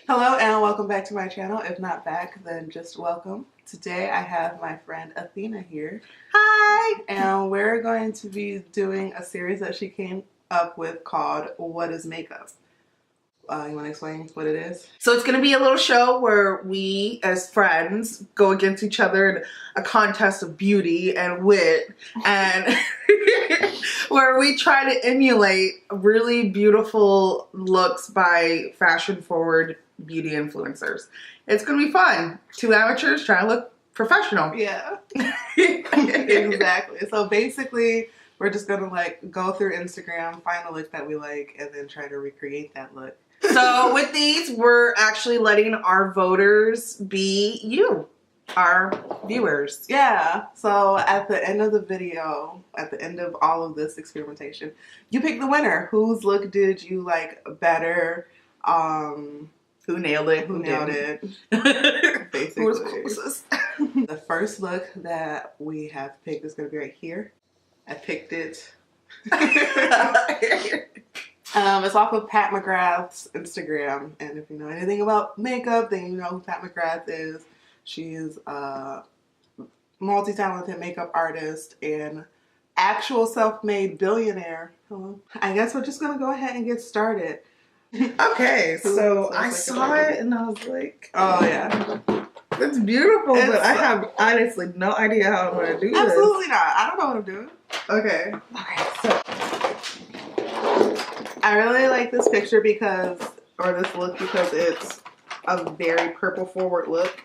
Hello and welcome back to my channel. If not back, then just welcome. Today I have my friend Athena here. Hi! And we're going to be doing a series that she came up with called What is Makeup? You want to explain what it is? So it's going to be a little show where we, as friends, go against each other in a contest of beauty and wit, and where we try to emulate really beautiful looks by fashion-forward beauty influencers. It's going to be fun. Two amateurs trying to look professional. Yeah. Exactly. So basically, we're just going to go through Instagram, find a look that we like, and then try to recreate that look. So with these, we're actually letting our voters be you, our viewers. Yeah. So at the end of the video, at the end of all of this experimentation, you pick the winner. Whose look did you like better? Who nailed it? Who nailed it? Basically. Who was closest? The first look that we have picked is going to be right here. I picked it. It's off of Pat McGrath's Instagram, and if you know anything about makeup, then you know who Pat McGrath is. She's a multi-talented makeup artist and actual self-made billionaire. I guess we're just gonna go ahead and get started. Okay, so I saw it and I was like, oh yeah, it's beautiful, but I have honestly no idea how I'm gonna do this. Absolutely not. I don't know what I'm doing. Okay. So I really like this picture this look because it's a very purple forward look,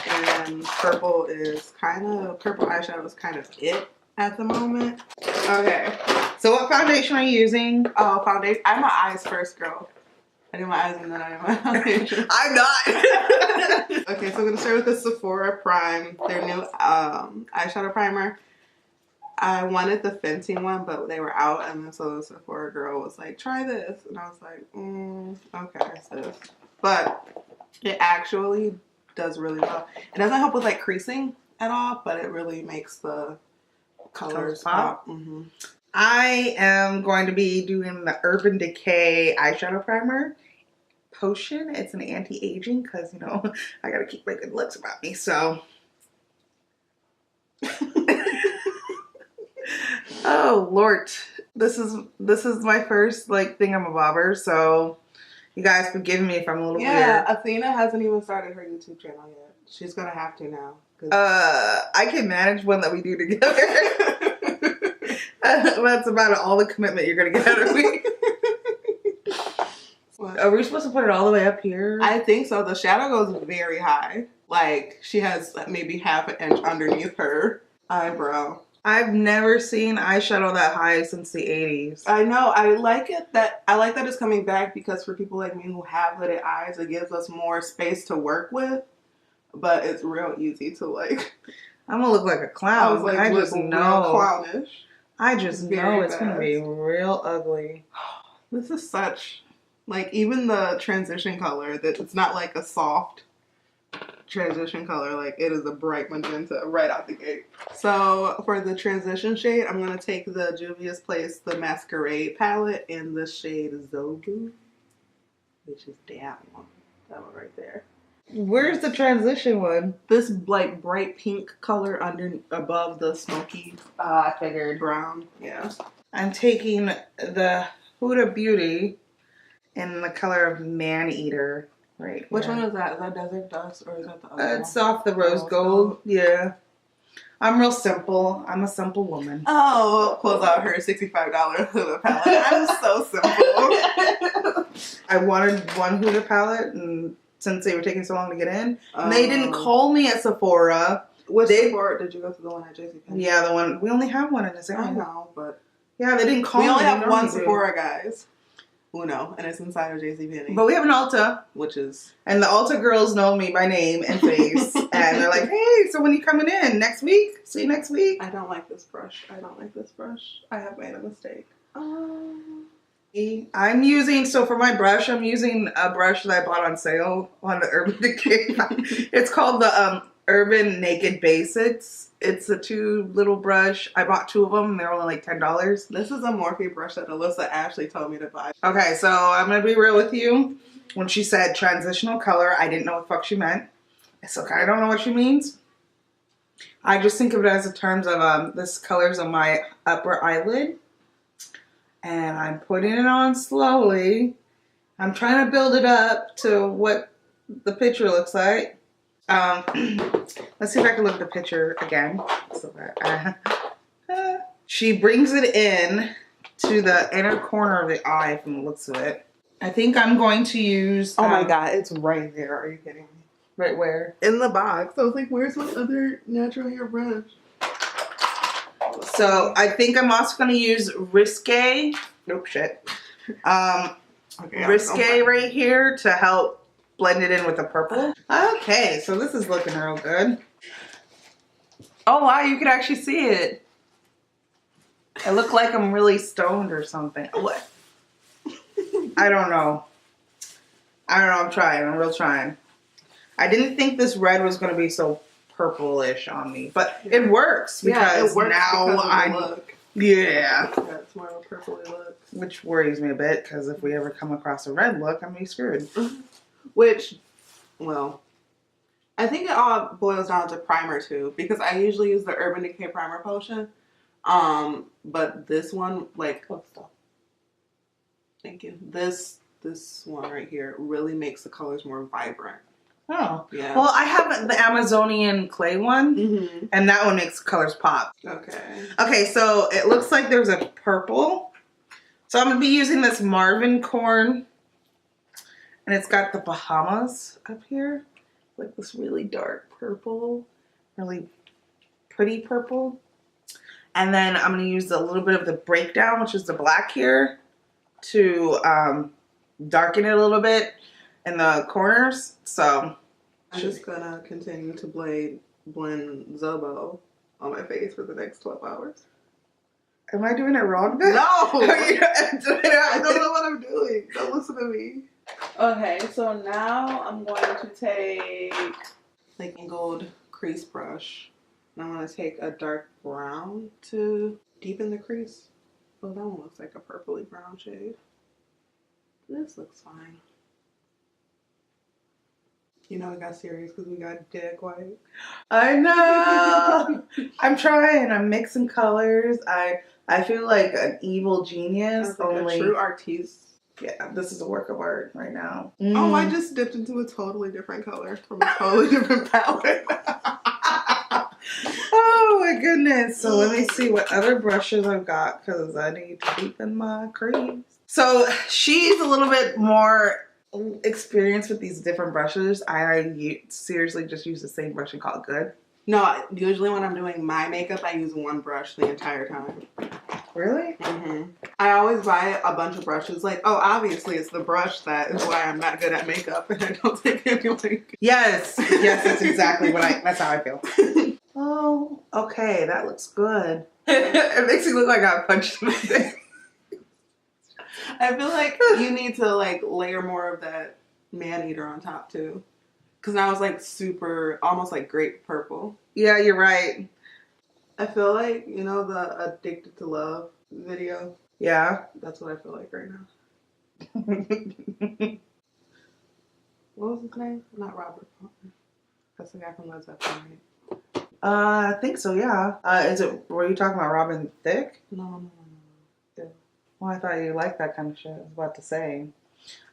and purple eyeshadow is kind of it at the moment. Okay. So what foundation are you using? Oh, foundation. I'm an eyes first girl. I do my eyes and then I do my foundation. I'm not. Okay, so I'm gonna start with the Sephora Prime, their new eyeshadow primer. I wanted the Fenty one, but they were out, and then so the Sephora girl was like, try this. And I was like, okay, sis. But it actually does really well. It doesn't help with creasing at all, but it really makes the colors pop. Mm-hmm. I am going to be doing the Urban Decay eyeshadow primer. Potion. It's an anti-aging because, you know, I gotta keep my good looks about me, so. Oh Lord, this is my first thingamabobber, so you guys forgive me if I'm a little weird. Yeah, Athena hasn't even started her YouTube channel yet. She's gonna have to now. I can manage one that we do together. That's about all the commitment you're gonna get out of me. Are we supposed to put it all the way up here? I think so. The shadow goes very high. Like she has maybe half an inch underneath her eyebrow. I've never seen eyeshadow that high since the 80s. I know. I like that it's coming back because for people like me who have hooded eyes, it gives us more space to work with. But it's real easy to I'm gonna look like a clown. I just know. Clownish. I just know it's gonna be real ugly. This is such even the transition color that it's not like a soft transition color, it is a bright magenta right out the gate. So for the transition shade, I'm going to take the Juvia's Place, the Masquerade palette in the shade Zobu, which is that one right there. Where's the transition one? This bright pink color above the smoky I figured brown. Yeah. I'm taking the Huda Beauty in the color of Man Eater. Right. Which one is that? Is that Desert Dust or is that the other one? It's off the Rose Gold. Yeah. I'm real simple. I'm a simple woman. Oh, pulls out her $65 Huda palette. I'm so simple. I wanted one Huda palette, and since they were taking so long to get in, and they didn't call me at Sephora. Sephora did you go to the one at JCPenney? Yeah, the one. We only have one in this area. I know, but yeah, they didn't call me. We only have one Sephora, guys. Uno, and it's inside of JCPenney. But we have an Ulta. And the Ulta girls know me by name and face. And they're like, hey, so when you coming in? Next week? See you next week? I don't like this brush. I have made a mistake. I'm using, so for my brush, I'm using a brush that I bought on sale on the Urban Decay. It's called the Urban Naked Basics. It's a 2 little brush. I bought 2 of them. They're only like $10. This is a Morphe brush that Alyssa Ashley told me to buy. Okay, so I'm going to be real with you. when she said transitional color, I didn't know what the fuck she meant. So I don't know what she means. I just think of it as in terms of this color's on my upper eyelid. And I'm putting it on slowly. I'm trying to build it up to what the picture looks like. Let's see if I can look at the picture again. So that, she brings it in to the inner corner of the eye from the looks of it. I think I'm going to use... oh my god, it's right there. Are you kidding me? Right where? In the box. I was like, where's my other natural hair brush? So I think I'm also going to use Risque. Nope, shit. Okay, Risque right here to help blend it in with the purple. Okay, so this is looking real good. Oh wow, you can actually see it. I look like I'm really stoned or something. What? I don't know. I'm trying. I'm real trying. I didn't think this red was going to be so purplish on me, but it works because it works now because of the I look. Yeah. That's more of a purpley look. Which worries me a bit because if we ever come across a red look, I'm gonna be screwed. Which, well, I think it all boils down to primer too, because I usually use the Urban Decay Primer Potion. But this one, like, thank you. This one right here really makes the colors more vibrant. Oh. Yeah. Well, I have the Amazonian clay one, and that one makes colors pop. Okay. Okay, so it looks like there's a purple. So I'm going to be using this Marvin Corn, and it's got the Bahamas up here. Like this really dark purple, really pretty purple. And then I'm going to use a little bit of the Breakdown, which is the black here, to darken it a little bit in the corners. So I'm just gonna continue to blend Zobo on my face for the next 12 hours. Am I doing it wrong then? No! I don't know what I'm doing. Don't listen to me. Okay, so now I'm going to take like a gold crease brush. And I'm going to take a dark brown to deepen the crease. Oh, that one looks like a purpley brown shade. This looks fine. You know, we got serious because we got dead white. I know. I'm trying. I'm mixing colors. I feel like an evil genius. Like only a true artiste. Yeah, this is a work of art right now. Oh, I just dipped into a totally different color from a totally different palette. Oh my goodness. So let me see what other brushes I've got because I need to deepen my crease. So she's a little bit more experienced with these different brushes. I seriously just use the same brush and call it good. No, usually when I'm doing my makeup, I use one brush the entire time. Really? I always buy a bunch of brushes. Like, oh, obviously it's the brush that is why I'm not good at makeup and I don't take any like. Yes, that's exactly that's how I feel. Oh, okay, that looks good. It makes me look like I punched him. I feel like you need to like layer more of that man-eater on top too. Because now it's like super, almost like grape purple. Yeah, you're right. I feel like, you know, the Addicted to Love video? Yeah. That's what I feel like right now. What was his name? Not Robert Palmer. That's the guy from Led Zeppelin, right? I think so, yeah. Were you talking about Robin Thicke? No. Well, I thought you liked that kind of shit. I was about to say.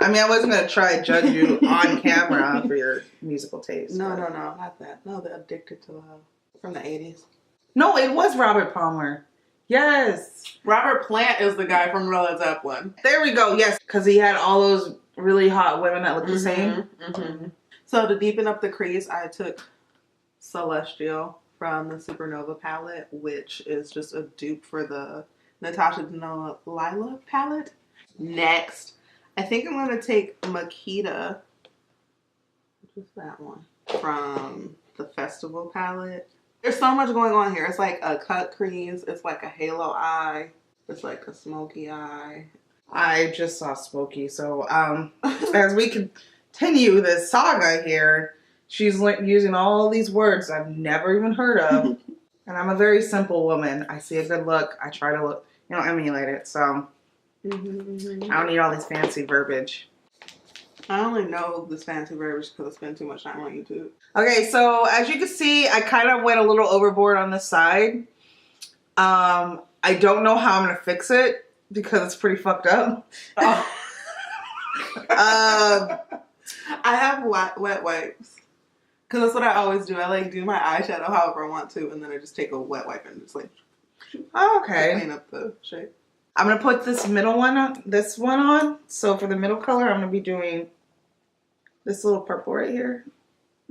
I mean, I wasn't going to try to judge you on camera for your musical taste. No, not that. No, the Addicted to Love from the 80s. No, it was Robert Palmer. Yes. Robert Plant is the guy from Led Zeppelin. There we go. Yes, because he had all those really hot women that look the same. So to deepen up the crease, I took Celestial from the Supernova palette, which is just a dupe for the Natasha Denona Lila palette. Next, I think I'm going to take Makita, which is that one, from the Festival palette. There's so much going on here. It's like a cut crease. It's like a halo eye. It's like a smoky eye. I just saw Smokey. So as we continue this saga here, she's using all these words I've never even heard of. And I'm a very simple woman. I see a good look. I try to emulate it. So I don't need all this fancy verbiage. I only know this fancy version because I spend too much time on YouTube. Okay, so as you can see, I kind of went a little overboard on this side. I don't know how I'm gonna fix it because it's pretty fucked up. Oh. I have wet wipes because that's what I always do. I like do my eyeshadow however I want to, and then I just take a wet wipe and just like Okay. clean up the shape. I'm gonna put this middle one on. This one on. So for the middle color, I'm gonna be doing this little purple right here.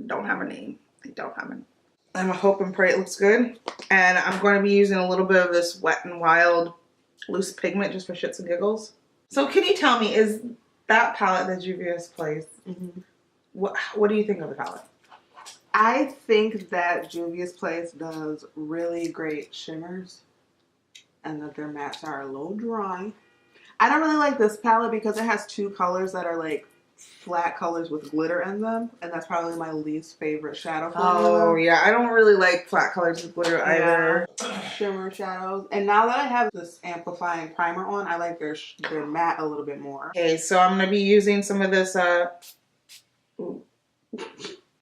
Don't have a name. I don't have a name. I'm gonna hope and pray it looks good. And I'm going to be using a little bit of this Wet n Wild loose pigment just for shits and giggles. So can you tell me, is that palette that Juvia's Place, what do you think of the palette? I think that Juvia's Place does really great shimmers and that their mattes are a little dry. I don't really like this palette because it has two colors that are like flat colors with glitter in them, and that's probably my least favorite shadow formula. Oh yeah, I don't really like flat colors with glitter either. Shimmer shadows. And now that I have this amplifying primer on, I like their matte a little bit more. Okay, so I'm gonna be using some of this. Ooh,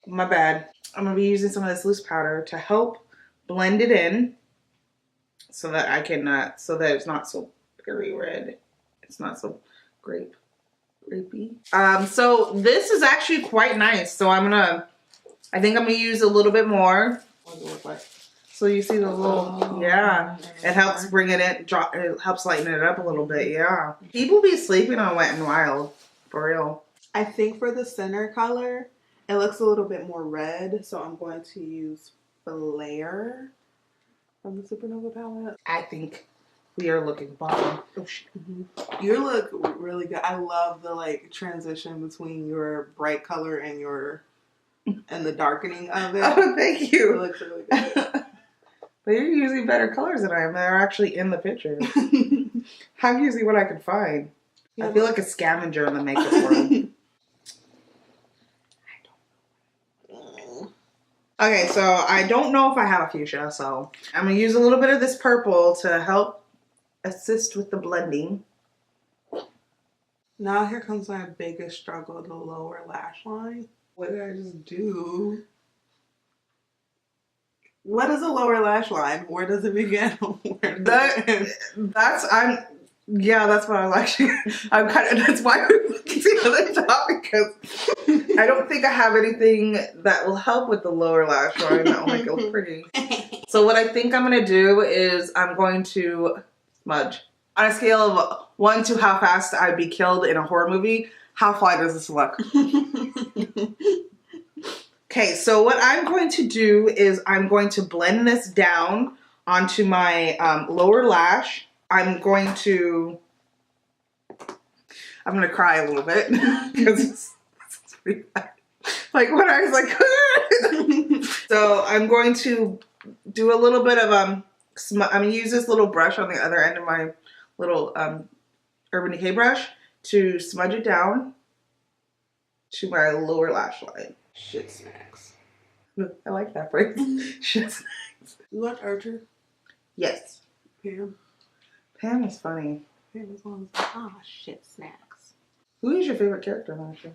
my bad. I'm gonna be using some of this loose powder to help blend it in, so that I can, so that it's not so very red. It's not so grapey. So this is actually quite nice. So I think I'm gonna use a little bit more. What does it look like? So you see the little, yeah. It helps bring it in, it helps lighten it up a little bit, yeah. People be sleeping on Wet n Wild, for real. I think for the center color, it looks a little bit more red, so I'm going to use Flare from the Supernova palette. I think we are looking bomb. Oh shit. You look really good. I love the like transition between your bright color and the darkening of it. Oh, thank you. It looks really good. But you're using better colors than I am. They're actually in the picture. I'm using what I could find. I feel like a scavenger in the makeup world. Okay, so I don't know if I have a fuchsia, so I'm going to use a little bit of this purple to help assist with the blending. Now here comes my biggest struggle, the lower lash line. What did I just do? What is a lower lash line? Where does it begin? Where does it end? That's what I was actually, that's why we're looking at the top, because I don't think I have anything that will help with the lower lash line that will make it look pretty. So what I think I'm going to do is I'm going to smudge. On a scale of 1 to how fast I'd be killed in a horror movie, how fly does this look? Okay, so what I'm going to do is I'm going to blend this down onto my lower lash. I'm going to cry a little bit because it's pretty bad. Like when I was like, so I'm going to do a little bit of I'm gonna use this little brush on the other end of my little Urban Decay brush to smudge it down to my lower lash line. Shit snacks. I like that phrase. Shit snacks. You watch Archer? Yes. Pam? Pam is funny. Pam is one of those, shit snacks. Who is your favorite character in Archer?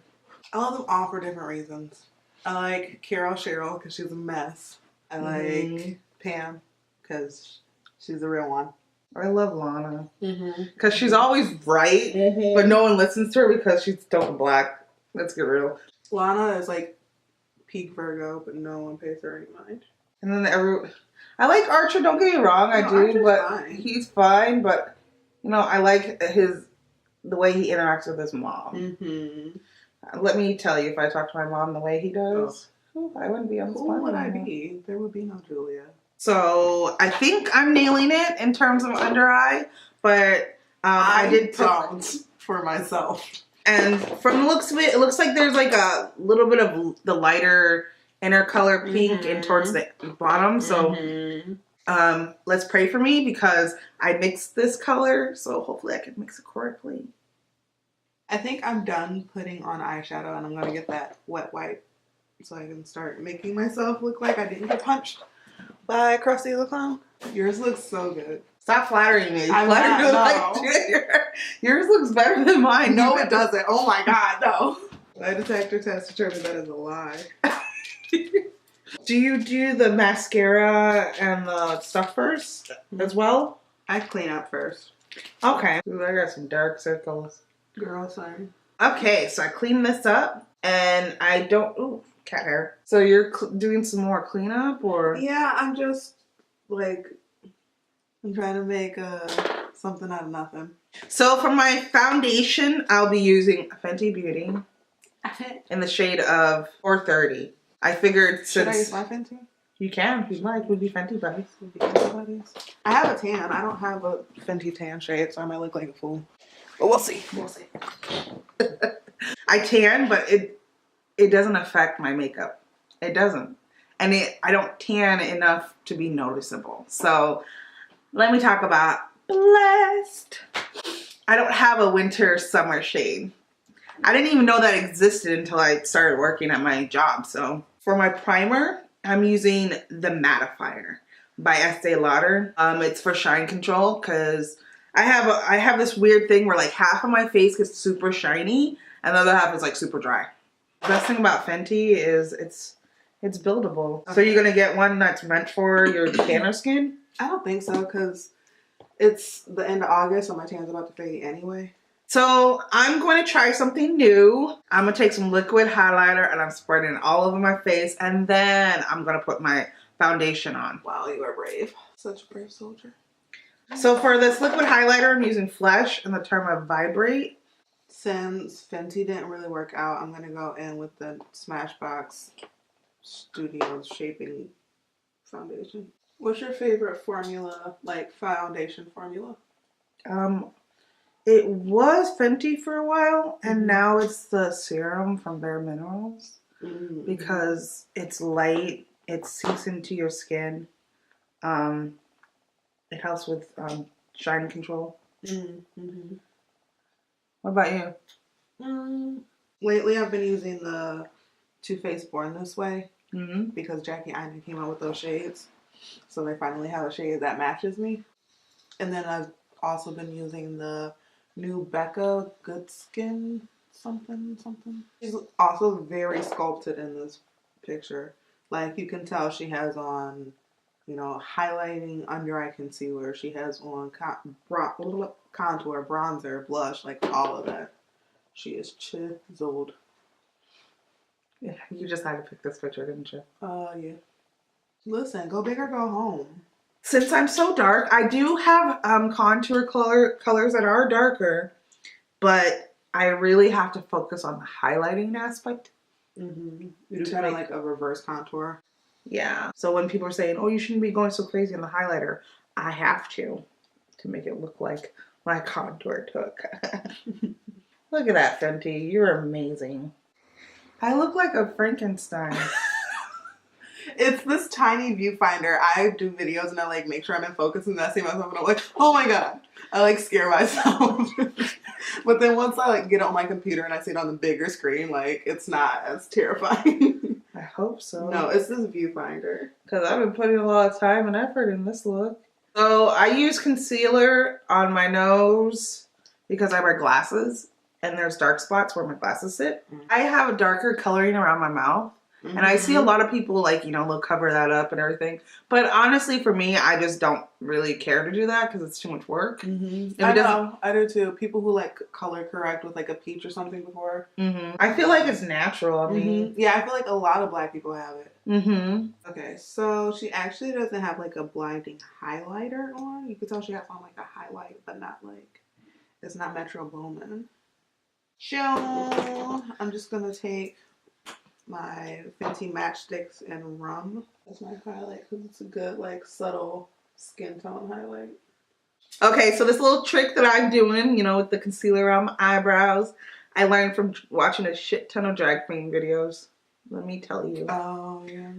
I love them all for different reasons. I like Carol Cheryl because she's a mess. I like Pam because she's the real one. I love Lana because she's always right, but no one listens to her because she's token black. Let's get real. Lana is like peak Virgo, but no one pays her any mind. And then I like Archer. Don't get me wrong, I do, Archer's but fine. He's fine. But you know, I like the way he interacts with his mom. Let me tell you, if I talk to my mom the way he does, I wouldn't be on this planet. Who would I be? There would be no Julia. So I think I'm nailing it in terms of under eye, but I did don't for myself. And from the looks of it, it looks like there's like a little bit of the lighter inner color pink in towards the bottom. So let's pray for me because I mixed this color, so hopefully I can mix it correctly. I think I'm done putting on eyeshadow, and I'm going to get that wet wipe so I can start making myself look like I didn't get punched by Krusty the Clown. Yours looks so good. Stop flattering me. I'm not, yours looks better than mine. No, it doesn't. Oh my God, no. Lie detector test determined that is a lie. Do you do the mascara and the stuff first as well? I clean up first. Okay. Ooh, I got some dark circles. Girl, sorry. Okay, so I clean this up and I don't. Ooh, cat hair. So you're doing some more cleanup or? Yeah, I'm just like, I'm trying to make something out of nothing. So for my foundation, I'll be using Fenty Beauty in the shade of 430. I figured Should I since use my Fenty? you can, if you'd like, we'd be Fenty buddies. Would be Fenty buddies. I have a tan. I don't have a Fenty tan shade, so I might look like a fool. But we'll see. We'll see. I tan, but it doesn't affect my makeup. It doesn't. And I don't tan enough to be noticeable. So let me talk about blessed. I don't have a winter summer shade. I didn't even know that existed until I started working at my job. So for my primer, I'm using the Mattifier by Estee Lauder. It's for shine control because I have this weird thing where like half of my face gets super shiny and the other half is like super dry. The best thing about Fenty is it's buildable. So you're gonna get one that's meant for your tanner skin? I don't think so because it's the end of August, so my tan's about to fade anyway. So I'm going to try something new. I'm going to take some liquid highlighter and I'm spreading it all over my face. And then I'm going to put my foundation on. Wow, you are brave. Such a brave soldier. So for this liquid highlighter, I'm using Flesh in the term of Vibrate. Since Fenty didn't really work out, I'm going to go in with the Smashbox Studio Shaping Foundation. What's your favorite formula, like foundation formula? It was Fenty for a while, and now it's the serum from Bare Minerals because it's light, it sinks into your skin. It helps with shine control. What about you? Lately, I've been using the Too Faced Born This Way because Jackie Aina came out with those shades, so they finally have a shade that matches me. And then I've also been using the new Becca Good Skin something. She's also very sculpted in this picture. Like you can tell she has on, you know, highlighting, under eye concealer. She has on contour, bronzer, blush, like all of that. She is chiseled. Yeah, you just had to pick this picture, didn't you? Yeah. Listen, go big or go home. Since I'm so dark, I do have contour colors that are darker, but I really have to focus on the highlighting aspect. You're kind of like a reverse contour. Yeah. So when people are saying, oh, you shouldn't be going so crazy on the highlighter, I have to make it look like my contour took. Look at that, Fenty. You're amazing. I look like a Frankenstein. It's this tiny viewfinder. I do videos and I like make sure I'm in focus and I see myself and I'm like, oh my god. I like scare myself. But then once I like get on my computer and I see it on the bigger screen, like it's not as terrifying. I hope so. No, it's this viewfinder. Because I've been putting a lot of time and effort in this look. So I use concealer on my nose because I wear glasses and there's dark spots where my glasses sit. I have a darker coloring around my mouth. And I see a lot of people like, you know, they'll cover that up and everything. But honestly, for me, I just don't really care to do that because it's too much work. I know. I do too. People who like color correct with like a peach or something before. I feel like it's natural. I mean, yeah, I feel like a lot of black people have it. Okay, so she actually doesn't have like a blinding highlighter on. You can tell she has on like a highlight, but not like, it's not Metro Bowman. So I'm just going to take my Fenty Matchsticks and Rum as my highlight because it's a good like subtle skin tone highlight. Okay, so this little trick that I'm doing, you know, with the concealer around my eyebrows, I learned from watching a shit ton of drag queen videos. Let me tell you. Oh yeah.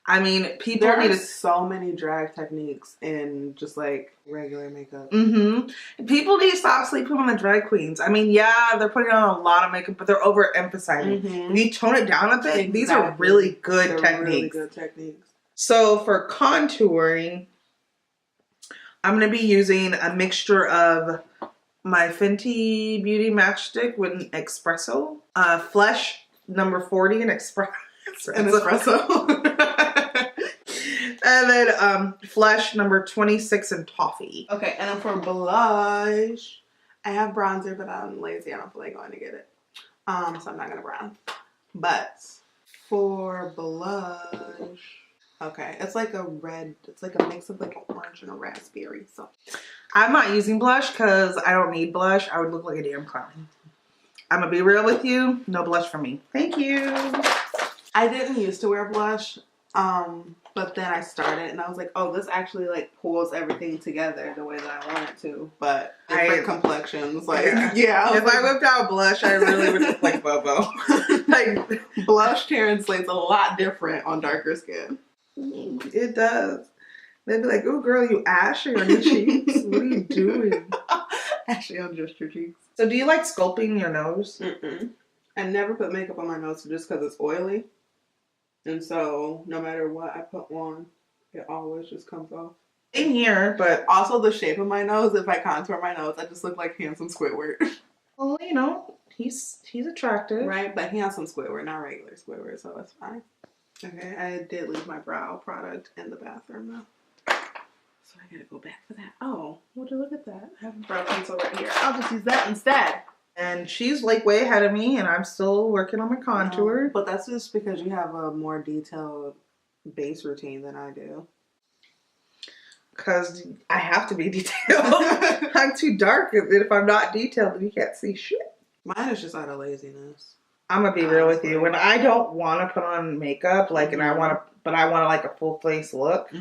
I mean, people there need are so many drag techniques in just like regular makeup. People need to stop sleeping on the drag queens. I mean, yeah, they're putting on a lot of makeup, but they're overemphasizing. If you tone it down a bit, these are really good techniques. Really good techniques. So for contouring, I'm going to be using a mixture of my Fenty Beauty Matchstick with an Espresso, Flesh number 40 in espresso. An espresso. And then Flesh number 26 in toffee. Okay, and then for blush, I have bronzer, but I'm lazy. I don't feel like going to get it. So I'm not gonna brown. But for blush, okay, it's like a red. It's like a mix of like an orange and a raspberry. So I'm not using blush because I don't need blush. I would look like a damn clown. I'm gonna be real with you. No blush for me. Thank you. I didn't used to wear blush, but then I started and I was like, oh, this actually like pulls everything together the way that I want it to. But different complexions, like yeah. If I whipped out blush, I really would look like Bobo. Like blush translates a lot different on darker skin. It does. They'd be like, "Oh, girl, you ashy on your cheeks. What are you doing?" Ashy on just your cheeks. So, do you like sculpting your nose? Mm-mm. I never put makeup on my nose just because it's oily. And so, no matter what I put on, it always just comes off. In here, but also the shape of my nose. If I contour my nose, I just look like handsome Squidward. Well, you know, he's attractive, right? But handsome Squidward, not regular Squidward, so it's fine. Okay, I did leave my brow product in the bathroom though, so I gotta go back for that. Oh, would you look at that? I have a brow pencil right here. I'll just use that instead. And she's like way ahead of me, and I'm still working on my contour. No, but that's just because you have a more detailed base routine than I do. Because I have to be detailed. I'm too dark. If I'm not detailed, then you can't see shit. Mine is just out of laziness. I'm gonna be real with you. When I don't want to put on makeup, like, and I want to, but I want like a full face look,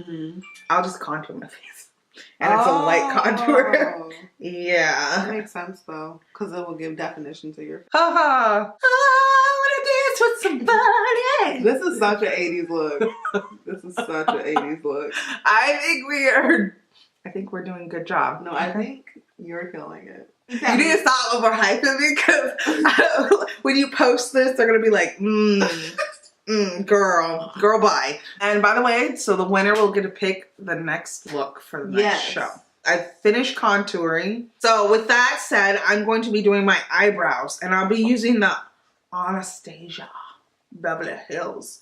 I'll just contour my face. And it's a light contour. Yeah. That makes sense though, because it will give definition to your. Haha. I want to dance with somebody. This is such an 80s look. This is such an 80s look. I think we're doing a good job. No, I think you're killing it. You need to stop overhyping me because when you post this, they're gonna be like, girl, bye. And by the way, so the winner will get to pick the next look for the next show. I finished contouring. So with that said, I'm going to be doing my eyebrows, and I'll be using the Anastasia Beverly Hills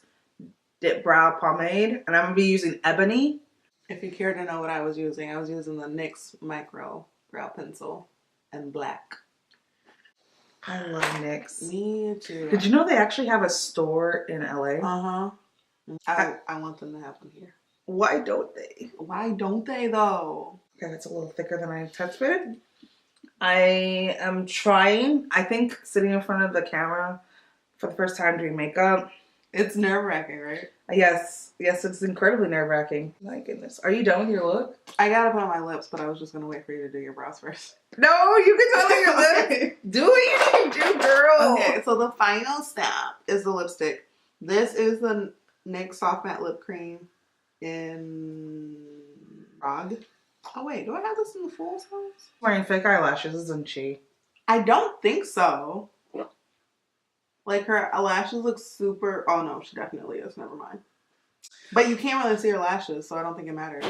Dip Brow Pomade, and I'm gonna be using Ebony. If you care to know what I was using the NYX Micro Brow Pencil in black. I love NYX. Me too. Did you know they actually have a store in LA? I want them to have them here. Why don't they? Why don't they though? Okay, it's a little thicker than I anticipated. I am trying. I think sitting in front of the camera for the first time doing makeup. It's nerve-wracking, right? Yes, it's incredibly nerve-wracking. My goodness. Are you done with your look? I gotta put on my lips, but I was just gonna wait for you to do your brows first. No, you can tell me your lips. Do what you need to do, girl. Okay, so the final step is the lipstick. This is the NYX Soft Matte Lip Cream in Rog. Oh wait, do I have this in the full size? Wearing fake eyelashes, isn't she? I don't think so. Like her lashes look super. Oh no, she definitely is. Never mind. But you can't really see her lashes, so I don't think it matters.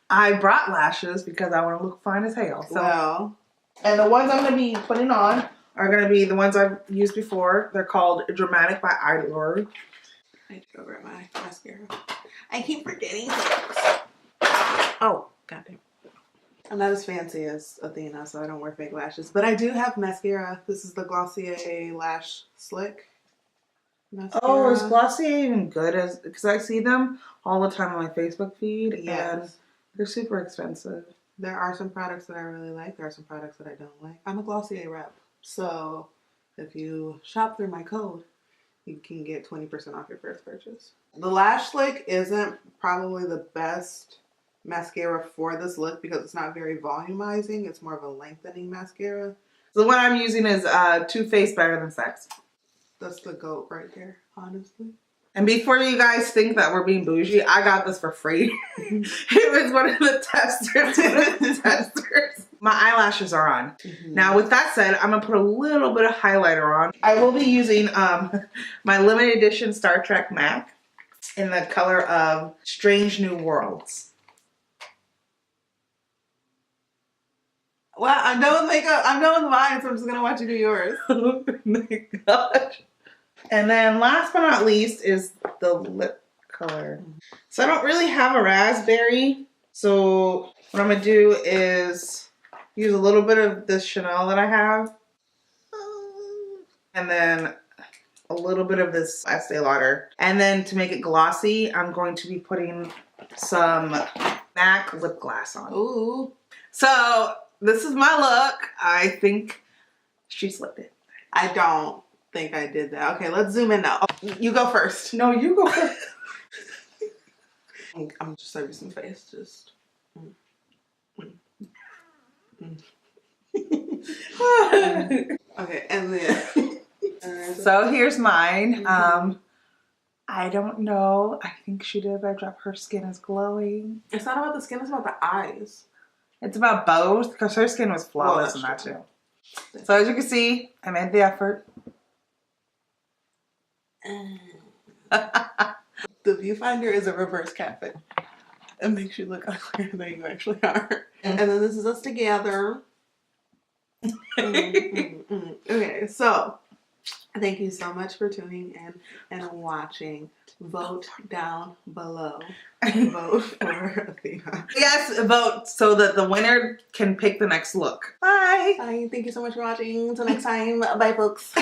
I brought lashes because I want to look fine as hell. So. Well, and the ones I'm going to be putting on are going to be the ones I've used before. They're called Dramatic by Idler. I need to go grab my mascara. I keep forgetting things. Oh, goddamn. I'm not as fancy as Athena, so I don't wear fake lashes. But I do have mascara. This is the Glossier Lash Slick mascara. Oh, is Glossier even good? Because I see them all the time on my Facebook feed, and they're super expensive. There are some products that I really like. There are some products that I don't like. I'm a Glossier rep. So if you shop through my code, you can get 20% off your first purchase. The Lash Slick isn't probably the best mascara for this look because it's not very volumizing. It's more of a lengthening mascara. The one I'm using is Too Faced Better Than Sex. That's the GOAT right there, honestly. And before you guys think that we're being bougie, I got this for free. It was one of the testers. My eyelashes are on. Now, with that said, I'm going to put a little bit of highlighter on. I will be using my limited edition Star Trek MAC in the color of Strange New Worlds. Well, I'm done with makeup. I'm done with mine, so I'm just going to watch you do yours. Oh my gosh. And then last but not least is the lip color. So I don't really have a raspberry. So what I'm gonna do is use a little bit of this Chanel that I have. And then a little bit of this Estee Lauder. And then to make it glossy, I'm going to be putting some MAC lip gloss on. Ooh. So this is my look. I think she slipped it. I don't think I did that. Okay, let's zoom in now. Oh, you go first. No, you go first. I'm just serving some face. Just. Okay, and then. So here's mine. I don't know. I think she did a better job. Her skin is glowing. It's not about the skin, it's about the eyes. It's about both because her skin was flawless in that too. So as you can see, I made the effort. The viewfinder is a reverse catfish. It makes you look uglier than you actually are. And then this is us together. Okay, so thank you so much for tuning in and watching. Vote down below. Vote for Athena. Yes, vote so that the winner can pick the next look. Bye. Bye. Thank you so much for watching. Until next time. Bye, folks.